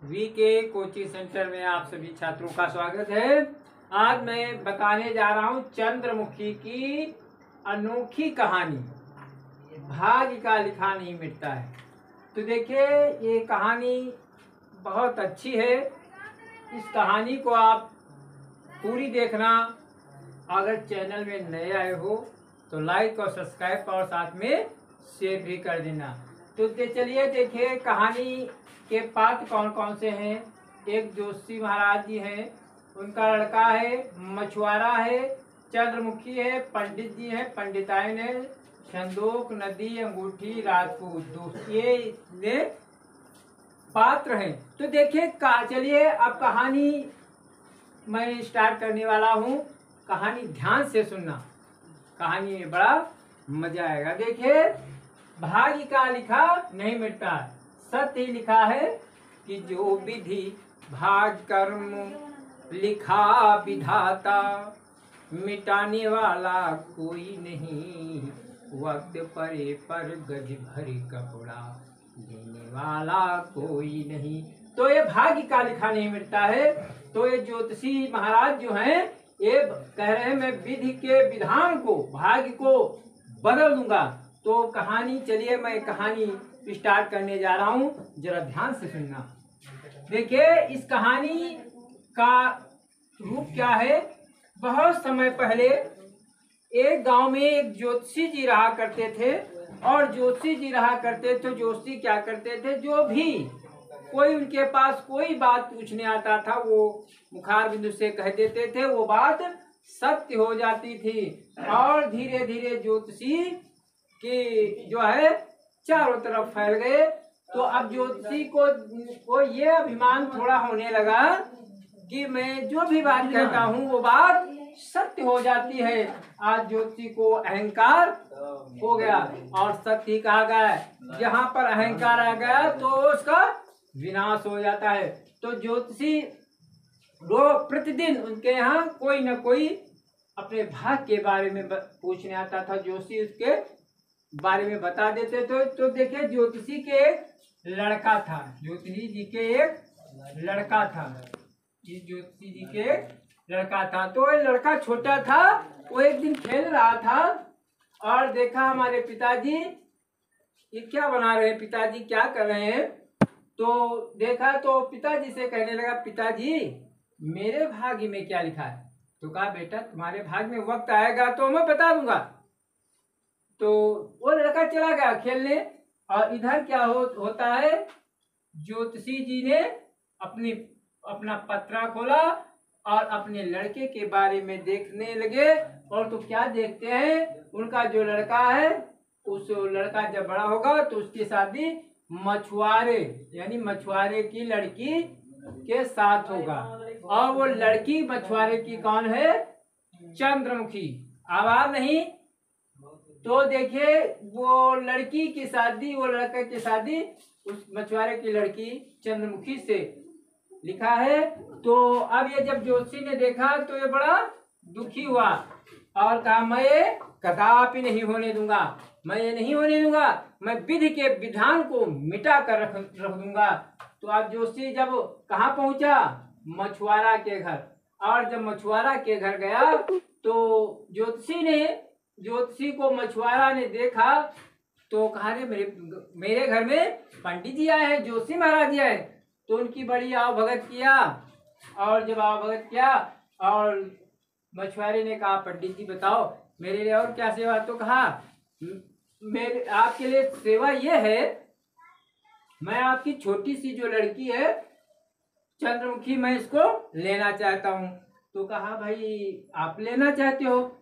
VK coaching centre में आप सभी छात्रों का स्वागत है। आज मैं बताने जा रहा हूं चंद्रमुखी की अनोखी कहानी। भाग्य का लिखा नहीं मिटता है। तो देखिए, ये कहानी बहुत अच्छी है। इस कहानी को आप पूरी देखना। अगर चैनल में नए आए हो तो लाइक और सब्सक्राइब और साथ में शेयर भी कर देना। तो चलिए देखिए कहानी के पात्र कौन कौन से हैं। एक जोशी महाराज जी हैं, उनका लड़का है, मछुआरा है, चंद्रमुखी है, पंडित जी हैं, पंडिताइन है, संदूक, नदी, अंगूठी, राजपूत, दोस्त, ये पात्र हैं। तो देखिए चलिए अब कहानी मैं स्टार्ट करने वाला हूँ। कहानी ध्यान से सुनना, कहानी में बड़ा मजा आएगा। देखिए, भाग्य का लिखा नहीं मिटता, सत्य ही लिखा है कि जो विधि भाग्य कर्म लिखा विधाता, मिटाने वाला कोई नहीं, वक्त परे पर गज भरी कपड़ा देने वाला कोई नहीं। तो ये भाग्य का लिखा नहीं मिटता है। तो ये ज्योतिषी महाराज जो हैं, ये कह रहे हैं मैं विधि के विधान को, भाग्य को बदल दूंगा। तो कहानी, चलिए मैं कहानी स्टार्ट करने जा रहा हूं, जरा ध्यान से सुनना। देखिए, इस कहानी का रूप क्या है। बहुत समय पहले एक गांव में एक ज्योतिषी जी रहा करते थे। और ज्योतिषी जी रहा करते थे, ज्योतिषी क्या करते थे, जो भी कोई उनके पास कोई बात पूछने आता था वो मुखार बिंदु से कह देते थे, वो बात सत्य हो जाती थी। और धीरे धीरे ज्योतिषी कि जो है चारों तरफ फैल गए। तो अब ज्योतिषी को ये अभिमान थोड़ा होने लगा कि मैं जो भी बात कहता हूँ वो बात सत्य हो जाती है। आज ज्योतिषी को अहंकार हो गया और सत्य ही कहा गया। जहाँ पर अहंकार आ गया तो उसका विनाश हो जाता है। तो ज्योतिषी रोज प्रतिदिन उनके यहाँ कोई न कोई अपने भाग्य के बारे में पूछने आता था। ज्योतिषी उसके बारे में बता देते थे। तो देखिए, ज्योतिषी के एक लड़का था, ज्योतिषी जी के एक लड़का था, ज्योतिषी जी के एक लड़का था। तो ये लड़का छोटा था, वो एक दिन खेल रहा था और देखा हमारे पिताजी ये क्या बना रहे हैं, पिताजी क्या कर रहे हैं। तो देखा तो पिताजी से कहने लगा, पिताजी मेरे भाग्य में क्या लिखा है। तो कहा, बेटा तुम्हारे भाग्य में वक्त आएगा तो मैं बता दूंगा। तो वो लड़का चला गया खेलने। और इधर क्या होता है, ज्योतिषी जी ने अपना पत्रा खोला और अपने लड़के के बारे में देखने लगे। और तो क्या देखते हैं, उनका जो लड़का है, उस लड़का जब बड़ा होगा तो उसकी शादी मछुआरे यानी मछुआरे की लड़की के साथ होगा। और वो लड़की मछुआरे की कौन है, चंद्रमुखी। आवाज नहीं। तो देखिए, वो लड़की की शादी, वो लड़के की शादी उस मछुआरे की लड़की चंद्रमुखी से लिखा है। तो अब ये जब ज्योतिषी ने देखा तो ये बड़ा दुखी हुआ और कहा, मैं ये कदापि नहीं होने दूंगा, मैं ये नहीं होने दूंगा, मैं विधि के विधान को मिटा कर रख दूंगा। तो अब ज्योतिषी जब कहाँ पहुंचा, मछुआरा के घर। और जब मछुआरा के घर गया तो ज्योतिषी को मछुआरा ने देखा तो कहा, रे मेरे घर में पंडित जी आए हैं, जोशी महाराज जी आए। तो उनकी बड़ी आवभगत किया। और जब आवभगत किया और मछुआरे ने कहा, पंडित जी बताओ मेरे लिए और क्या सेवा। तो कहा, मेरे आपके लिए सेवा ये है, मैं आपकी छोटी सी जो लड़की है चंद्रमुखी, मैं इसको लेना चाहता हूँ। तो कहा, भाई आप लेना चाहते हो।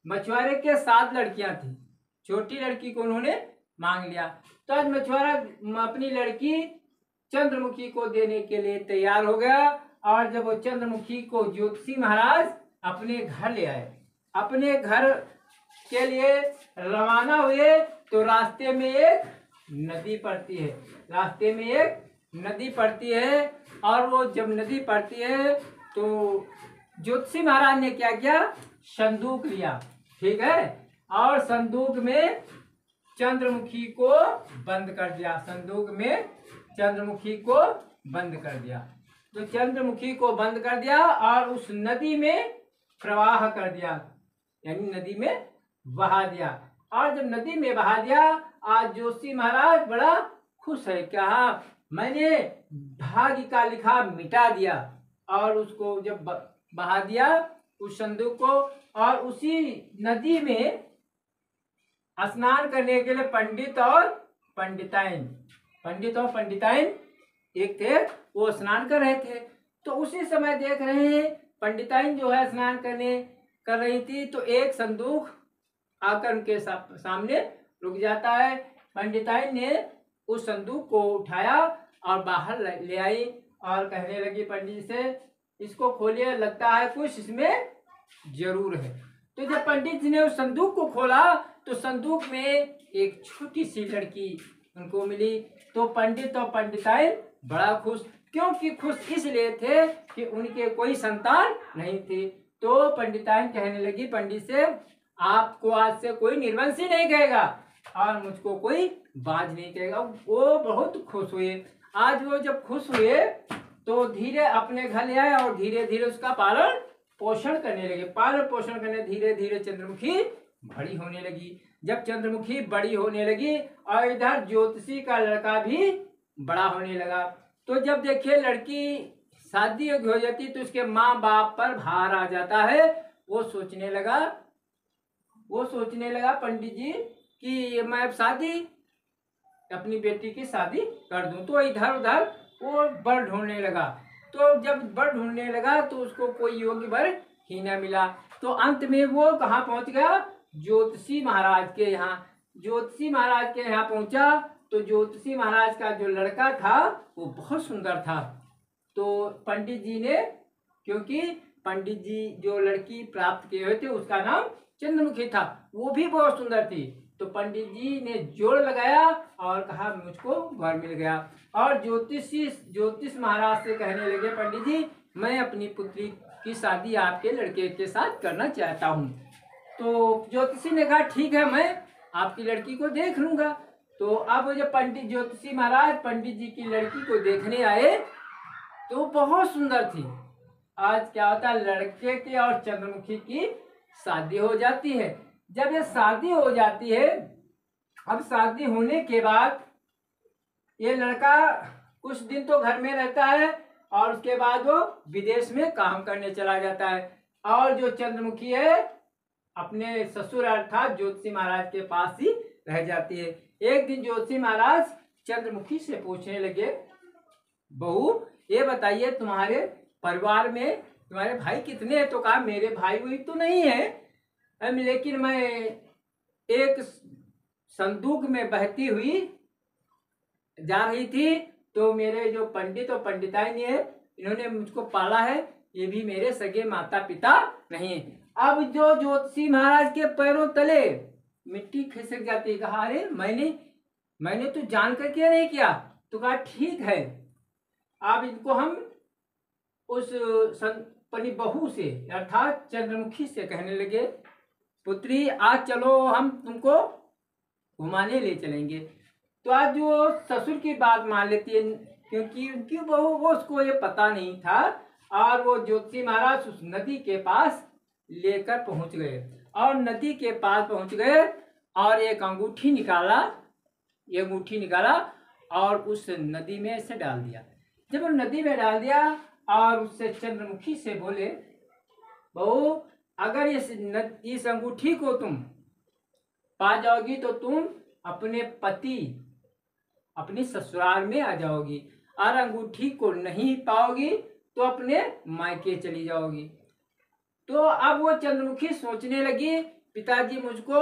मछुआरे के 7 लड़कियां थी, छोटी लड़की को उन्होंने मांग लिया। तो आज मछुआरा अपनी लड़की चंद्रमुखी को देने के लिए तैयार हो गया। और जब वो चंद्रमुखी को ज्योतिषी महाराज अपने घर ले आए, अपने घर के लिए रवाना हुए, तो रास्ते में एक नदी पड़ती है, रास्ते में एक नदी पड़ती है। और वो जब नदी पड़ती है तो ज्योतिषी महाराज ने क्या किया, संदूक लिया, ठीक है, और संदूक में चंद्रमुखी को बंद कर दिया। संदूक में चंद्रमुखी को बंद कर दिया। तो चंद्रमुखी को बंद कर दिया और उस नदी में प्रवाह कर दिया, यानी नदी में बहा दिया। और जब नदी में बहा दिया, आज जोशी महाराज बड़ा खुश है। क्या मैंने भाग्य का लिखा मिटा दिया। और उसको जब बहा दिया उस संदूक को, और उसी नदी में स्नान करने के लिए पंडित और पंडिताइन एक थे, वो स्नान कर रहे थे। तो उसी समय देख रहे हैं पंडिताइन जो है स्नान कर रही थी, तो एक संदूक आकर उनके सामने रुक जाता है। पंडिताइन ने उस संदूक को उठाया और बाहर ले आई और कहने लगी पंडित जी से, इसको खोलिए, लगता है कुछ इसमें जरूर है। तो जब पंडित जी ने उस संदूक को खोला तो संदूक में एक छोटी सी लड़की उनको मिली। तो पंडित और पंडिताइन बड़ा खुश, क्योंकि खुश इसलिए थे कि उनके कोई संतान नहीं थी। तो पंडिताइन कहने लगी पंडित से, आपको आज से कोई निर्वंशी नहीं कहेगा और मुझको कोई बाज नहीं कहेगा। वो बहुत खुश हुए। आज वो जब खुश हुए तो धीरे अपने घर ले आए और धीरे धीरे उसका पालन पोषण करने लगे। पालन पोषण करने धीरे धीरे चंद्रमुखी बड़ी होने लगी। जब चंद्रमुखी बड़ी होने लगी और इधर ज्योतिषी का लड़का भी बड़ा होने लगा, तो जब देखिए लड़की शादी हो जाती तो उसके माँ बाप पर भार आ जाता है। वो सोचने लगा पंडित जी कि मैं अब अपनी बेटी की शादी कर दूं। तो इधर उधर वो वर ढूंढने लगा। तो जब वर ढूंढने लगा तो उसको कोई योग्य वर ही न मिला। तो अंत में वो कहाँ पहुंच गया, ज्योतिषी महाराज के यहाँ। ज्योतिषी महाराज के यहाँ पहुंचा तो ज्योतिषी महाराज का जो लड़का था वो बहुत सुंदर था। तो पंडित जी ने, क्योंकि पंडित जी जो लड़की प्राप्त किए हुए थे उसका नाम चंद्रमुखी था, वो भी बहुत सुंदर थी। तो पंडित जी ने जोड़ लगाया और कहा मुझको वर मिल गया। और ज्योतिष महाराज से कहने लगे, पंडित जी मैं अपनी पुत्री की शादी आपके लड़के के साथ करना चाहता हूँ। तो ज्योतिषी ने कहा ठीक है, मैं आपकी लड़की को देख लूंगा। तो अब जब ज्योतिषी महाराज पंडित जी की लड़की को देखने आए तो बहुत सुंदर थी। आज क्या होता है, लड़के की और चंद्रमुखी की शादी हो जाती है। जब ये शादी हो जाती है, अब शादी होने के बाद ये लड़का कुछ दिन तो घर में रहता है और उसके बाद वो विदेश में काम करने चला जाता है। और जो चंद्रमुखी है अपने ससुर अर्थात ज्योतिषी महाराज के पास ही रह जाती है। एक दिन ज्योतिषी महाराज चंद्रमुखी से पूछने लगे, बहू ये बताइए तुम्हारे परिवार में तुम्हारे भाई कितने हैं? तो कहा मेरे भाई वही तो नहीं है, लेकिन मैं एक संदूक में बहती हुई जा रही थी तो मेरे जो पंडित और पंडिताइन है इन्होंने मुझको पाला है, ये भी मेरे सगे माता पिता नहीं। अब जो ज्योतिषी महाराज के पैरों तले मिट्टी खिसक जाती, कहा अरे मैंने तो जान करके नहीं किया। तो कहा ठीक है, अब इनको हम उस अपनी बहू से अर्थात चंद्रमुखी से कहने लगे, पुत्री आज चलो हम तुमको घुमाने ले चलेंगे। तो आज जो ससुर की बात मान लेती है, क्योंकि उनकी बहू वो उसको ये पता नहीं था। और वो ज्योतिषी महाराज उस नदी के पास लेकर पहुंच गए और नदी के पास पहुंच गए और एक अंगूठी निकाला और उस नदी में से डाल दिया। जब वो नदी में डाल दिया और उससे चंद्रमुखी से बोले, बहू अगर इस अंगूठी को तुम पा जाओगी तो तुम अपने पति अपने ससुराल में आ जाओगी, और अंगूठी को नहीं पाओगी तो अपने मायके चली जाओगी। तो अब वो चंद्रमुखी सोचने लगी, पिताजी मुझको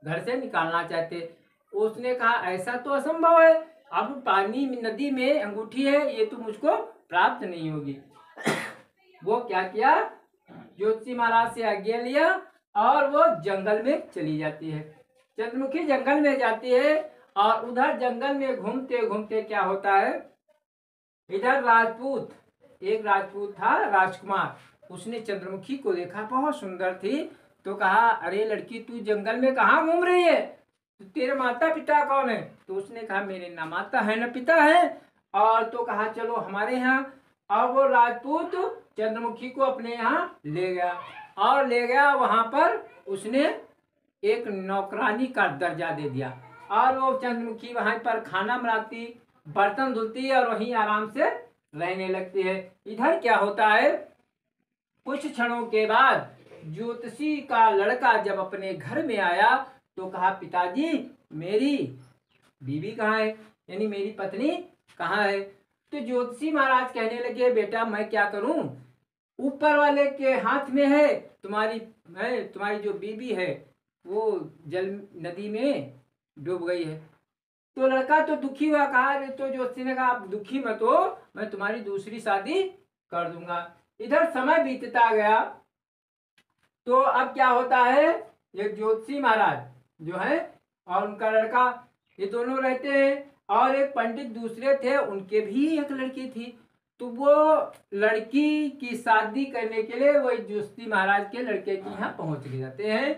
घर से निकालना चाहते। उसने कहा ऐसा तो असंभव है, अब पानी में नदी में अंगूठी है, ये तो मुझको प्राप्त नहीं होगी। वो क्या किया, ज्योतिषी महाराज से आज्ञा लिया और वो जंगल में चली जाती है। चंद्रमुखी जंगल में जाती है और उधर जंगल में घूमते घूमते क्या होता है, इधर एक राजपूत था राजकुमार, उसने चंद्रमुखी को देखा, बहुत सुंदर थी। तो कहा अरे लड़की तू जंगल में कहाँ घूम रही है, तेरे माता पिता कौन है? तो उसने कहा मेरे ना माता है न पिता है और तो कहा चलो हमारे यहाँ, और वो राजपूत चंद्रमुखी को अपने यहाँ ले गया, और ले गया वहां पर उसने एक नौकरानी का दर्जा दे दिया, और वो चंद्रमुखी वहां पर खाना बनाती, बर्तन धुलती है और वहीं आराम से रहने लगती है। इधर क्या होता है, कुछ क्षणों के बाद ज्योतिषी का लड़का जब अपने घर में आया तो कहा पिताजी मेरी बीवी कहाँ है, यानी मेरी पत्नी कहाँ है। तो ज्योतिषी महाराज कहने लगे बेटा मैं क्या करूं, ऊपर वाले के हाथ में है, तुम्हारी जो बीवी है वो जल नदी में डूब गई है। तो लड़का तो दुखी हुआ, कहा तो ज्योतिषी ने कहा आप दुखी मत हो, मैं तुम्हारी दूसरी शादी कर दूंगा। इधर समय बीतता गया, तो अब क्या होता है, ये ज्योतिषी महाराज जो है और उनका लड़का ये दोनों रहते हैं, और एक पंडित दूसरे थे उनके भी एक लड़की थी। तो वो लड़की की शादी करने के लिए वही ज्योतिषी महाराज के लड़के के यहाँ पहुंच जाते हैं।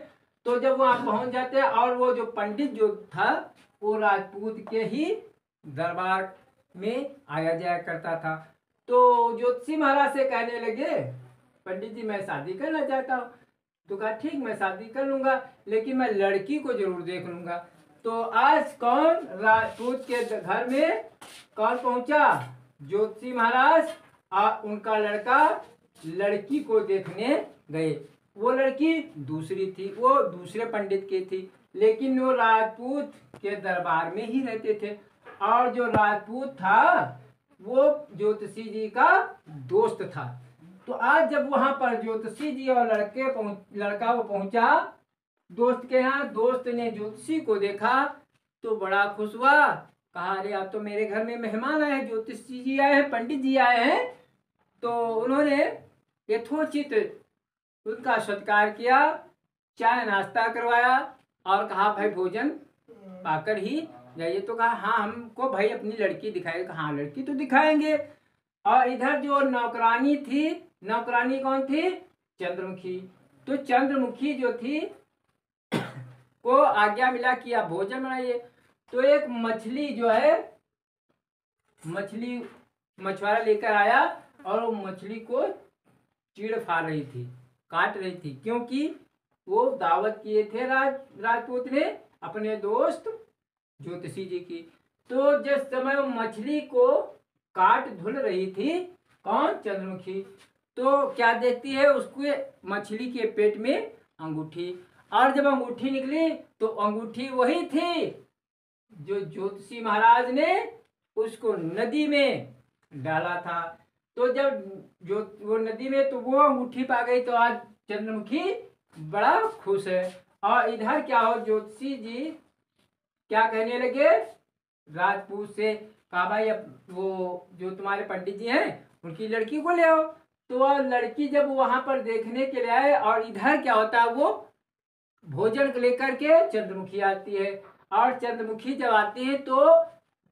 तो जब वहां पहुंच जाते हैं, और वो जो पंडित जो था वो राजपूत के ही दरबार में आया जाया करता था। तो ज्योतिषी महाराज से कहने लगे पंडित जी मैं शादी करना चाहता हूँ। तो कहा ठीक मैं शादी कर लूंगा, लेकिन मैं लड़की को जरूर देख लूंगा। तो आज कौन राजपूत के घर में कौन पहुंचा, ज्योतिषी महाराज और उनका लड़का लड़की को देखने गए। वो लड़की दूसरी थी, वो दूसरे पंडित की थी, लेकिन वो राजपूत के दरबार में ही रहते थे, और जो राजपूत था वो ज्योतिषी जी का दोस्त था। तो आज जब वहां पर ज्योतिषी जी और लड़का वो पहुंचा दोस्त के यहाँ, दोस्त ने ज्योतिषी को देखा तो बड़ा खुश हुआ, कहा अरे आप तो मेरे घर में मेहमान आए हैं, ज्योतिषी जी आए हैं, पंडित जी आए हैं। तो उन्होंने यथोचित उनका सत्कार किया, चाय नाश्ता करवाया और कहा भाई भोजन पाकर ही जाइए। तो कहा हाँ हमको भाई अपनी लड़की दिखाएगा। कहा हाँ लड़की तो दिखाएंगे। और इधर जो नौकरानी थी, नौकरानी कौन थी, चंद्रमुखी। तो चंद्रमुखी जो थी को आज्ञा मिला कि आप भोजन बनाइए। तो एक मछली जो है, मछली मछुआरा लेकर आया और वो मछली को चीड़ फाड़ रही थी, काट रही थी, क्योंकि वो दावत किए थे राजपूत ने अपने दोस्त ज्योतिषी जी की। तो जिस समय वो मछली को काट धुल रही थी कौन, चंद्रमुखी, तो क्या देखती है उसको मछली के पेट में अंगूठी, और जब अंगूठी निकली तो अंगूठी वही थी जो ज्योतिषी महाराज ने उसको नदी में डाला था। तो जब जो वो नदी में तो वो अंगूठी पा गई, तो आज चंद्रमुखी बड़ा खुश है। और इधर क्या हो, ज्योतिषी जी क्या कहने लगे राजपूत से, कहा भाई अब वो जो तुम्हारे पंडित जी हैं उनकी लड़की को ले आओ। तो वह लड़की जब वहां पर देखने के लिए आए, और इधर क्या होता है वो भोजन लेकर के चंद्रमुखी आती है, और चंद्रमुखी जब आती है तो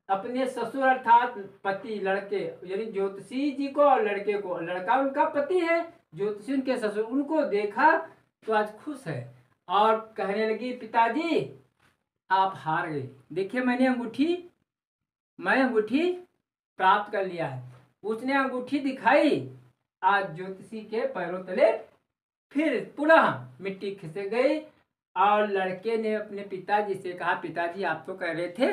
अपने ससुर अर्थात पति लड़के यानी ज्योतिषी जी को और लड़के को, लड़का उनका पति है, ज्योतिषी उनके ससुर, उनको देखा तो आज खुश है और कहने लगी पिताजी आप हार गए, देखिए मैं अंगूठी प्राप्त कर लिया है। उसने अंगूठी दिखाई, आज ज्योतिषी के पैरों तले फिर पुनः मिट्टी खिसक गई। और लड़के ने अपने पिताजी से कहा पिताजी आप तो कह रहे थे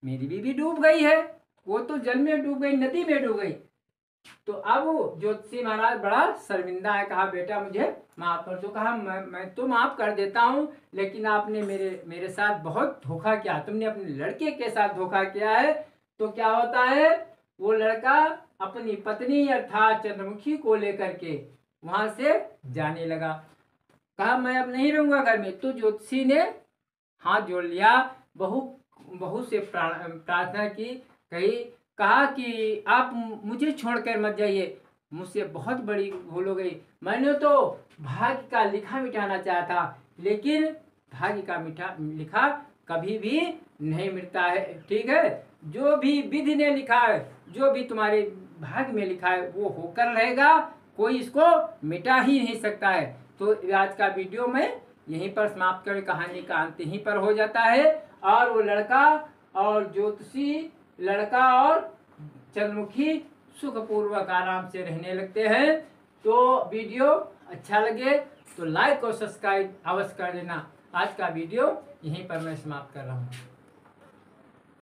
मेरी बीवी डूब गई है, वो तो जल में डूब गई, नदी में डूब गई। तो अब ज्योतिषी महाराज बड़ा शर्मिंदा है, कहा बेटा मुझे माफ कर दो। कहा मैं तो माफ कर देता हूँ, लेकिन आपने मेरे साथ बहुत धोखा किया, तुमने अपने लड़के के साथ धोखा किया है। तो क्या होता है, वो लड़का अपनी पत्नी अर्थात चंद्रमुखी को लेकर के वहां से जाने लगा। कहा मैं अब नहीं रहूंगा घर में। तो ज्योतिषी ने हाथ जोड़ लिया, बहू से प्रार्थना की, कहा कि आप मुझे छोड़कर मत जाइए, मुझसे बहुत बड़ी भूल हो गई, मैंने तो भाग्य का लिखा मिटाना चाहा था, लेकिन भाग्य का लिखा कभी भी नहीं मिटता है, ठीक है, जो भी विधि ने लिखा है, जो भी तुम्हारे भाग्य में लिखा है वो होकर रहेगा, कोई इसको मिटा ही नहीं सकता है। तो आज का वीडियो मैं यहीं पर समाप्त कर, कहानी का अंत यहीं पर हो जाता है। और वो लड़का और चंद्रमुखी सुखपूर्वक आराम से रहने लगते हैं। तो वीडियो अच्छा लगे तो लाइक और सब्सक्राइब अवश्य कर देना। आज का वीडियो यहीं पर मैं समाप्त कर रहा हूँ।